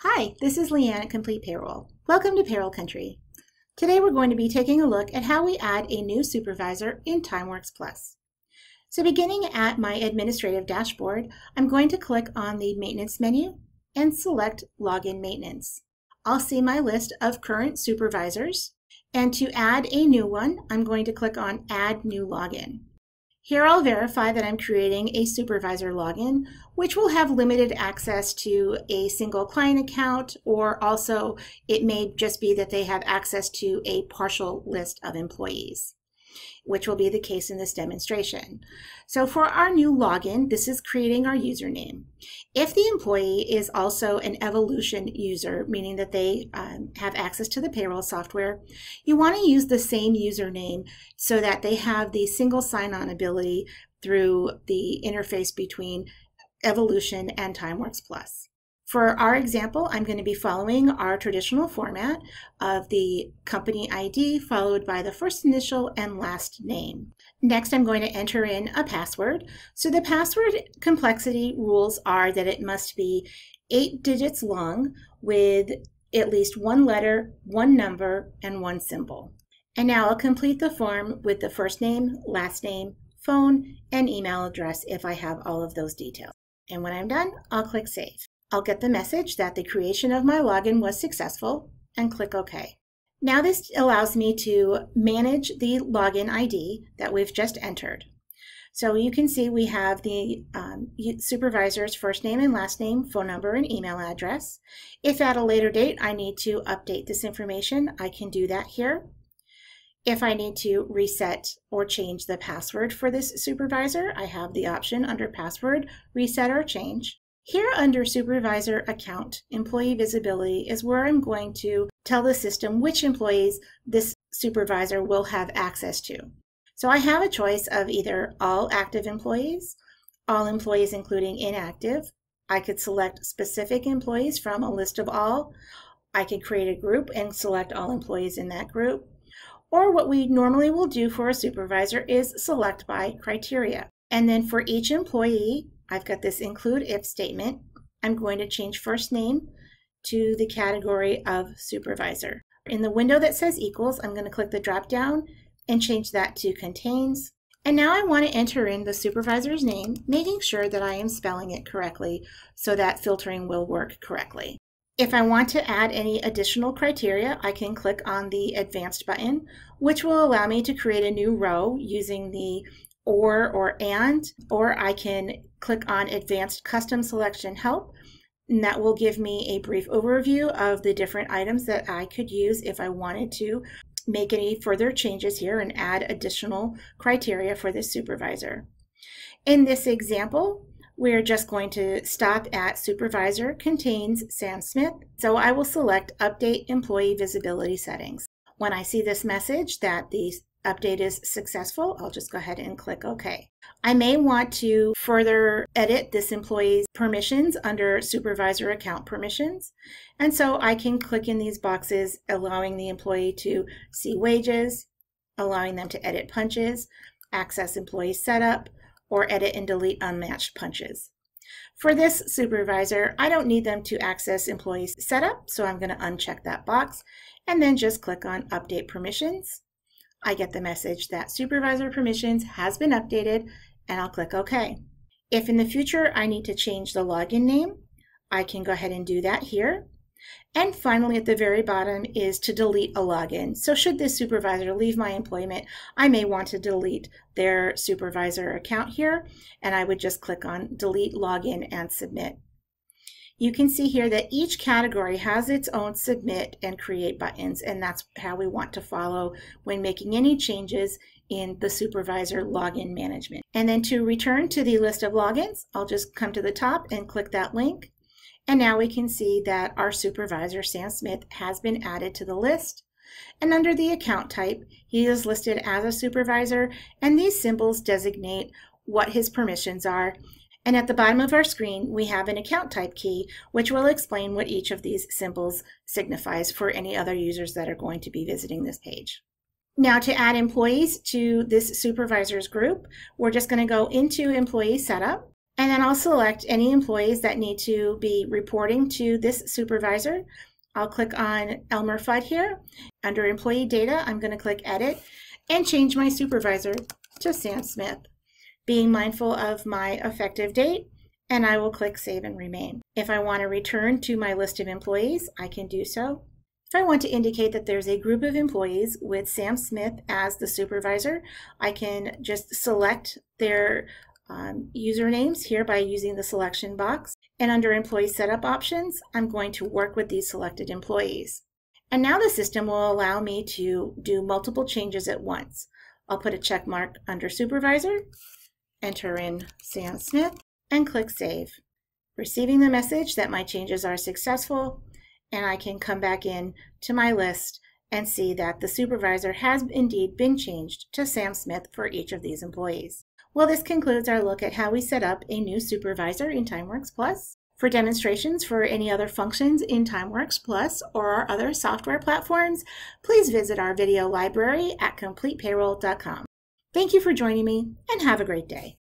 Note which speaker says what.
Speaker 1: Hi, this is Leanne at Complete Payroll. Welcome to Payroll Country. Today we're going to be taking a look at how we add a new supervisor in TimeWorks Plus. So beginning at my administrative dashboard, I'm going to click on the Maintenance menu and select Login Maintenance. I'll see my list of current supervisors, and to add a new one, I'm going to click on Add New Login. Here I'll verify that I'm creating a supervisor login, which will have limited access to a single client account, or also it may just be that they have access to a partial list of employees, which will be the case in this demonstration. So for our new login, this is creating our username. If the employee is also an Evolution user, meaning that they have access to the payroll software, you want to use the same username so that they have the single sign-on ability through the interface between Evolution and TimeWorks Plus. For our example, I'm going to be following our traditional format of the company ID followed by the first initial and last name. Next, I'm going to enter in a password. So the password complexity rules are that it must be 8 digits long with at least one letter, one number, and one symbol. And now I'll complete the form with the first name, last name, phone, and email address if I have all of those details. And when I'm done, I'll click Save. I'll get the message that the creation of my login was successful and click OK. Now this allows me to manage the login ID that we've just entered. So you can see we have the supervisor's first name and last name, phone number, and email address. If at a later date I need to update this information, I can do that here. If I need to reset or change the password for this supervisor, I have the option under Password, Reset or Change. Here under Supervisor Account, Employee Visibility is where I'm going to tell the system which employees this supervisor will have access to. So I have a choice of either all active employees, all employees including inactive. I could select specific employees from a list of all. I could create a group and select all employees in that group. Or what we normally will do for a supervisor is select by criteria. And then for each employee, I've got this include if statement. I'm going to change first name to the category of supervisor. In the window that says equals, I'm going to click the drop down and change that to contains. And now I want to enter in the supervisor's name, making sure that I am spelling it correctly so that filtering will work correctly. If I want to add any additional criteria, I can click on the Advanced button, which will allow me to create a new row using the or and, or I can click on Advanced Custom Selection Help, and that will give me a brief overview of the different items that I could use if I wanted to make any further changes here and add additional criteria for this supervisor. In this example, we're just going to stop at Supervisor Contains Sam Smith, so I will select Update Employee Visibility Settings. When I see this message that the update is successful, I'll just go ahead and click OK. I may want to further edit this employee's permissions under Supervisor Account Permissions, and so I can click in these boxes allowing the employee to see wages, allowing them to edit punches, access employee setup, or edit and delete unmatched punches. For this supervisor, I don't need them to access employee setup, so I'm going to uncheck that box and then just click on Update Permissions. I get the message that Supervisor Permissions has been updated, and I'll click OK. If in the future I need to change the login name, I can go ahead and do that here. And finally, at the very bottom is to delete a login. So should this supervisor leave my employment, I may want to delete their supervisor account here, and I would just click on Delete Login and Submit. You can see here that each category has its own submit and create buttons, and that's how we want to follow when making any changes in the supervisor login management. And then to return to the list of logins, I'll just come to the top and click that link. And now we can see that our supervisor, Sam Smith, has been added to the list. And under the account type, he is listed as a supervisor, and these symbols designate what his permissions are. And at the bottom of our screen, we have an account type key, which will explain what each of these symbols signifies for any other users that are going to be visiting this page. Now to add employees to this supervisors group, we're just going to go into Employee Setup. And then I'll select any employees that need to be reporting to this supervisor. I'll click on Elmer Fudd here. Under Employee Data, I'm going to click Edit and change my supervisor to Sam Smith, being mindful of my effective date, and I will click Save and Remain. If I want to return to my list of employees, I can do so. If I want to indicate that there's a group of employees with Sam Smith as the supervisor, I can just select their usernames here by using the selection box. And under Employee Setup Options, I'm going to work with these selected employees. And now the system will allow me to do multiple changes at once. I'll put a check mark under Supervisor, enter in Sam Smith, and click Save, receiving the message that my changes are successful, and I can come back in to my list and see that the supervisor has indeed been changed to Sam Smith for each of these employees. Well, this concludes our look at how we set up a new supervisor in TimeWorks Plus. For demonstrations for any other functions in TimeWorks Plus or our other software platforms, please visit our video library at CompletePayroll.com. Thank you for joining me, and have a great day.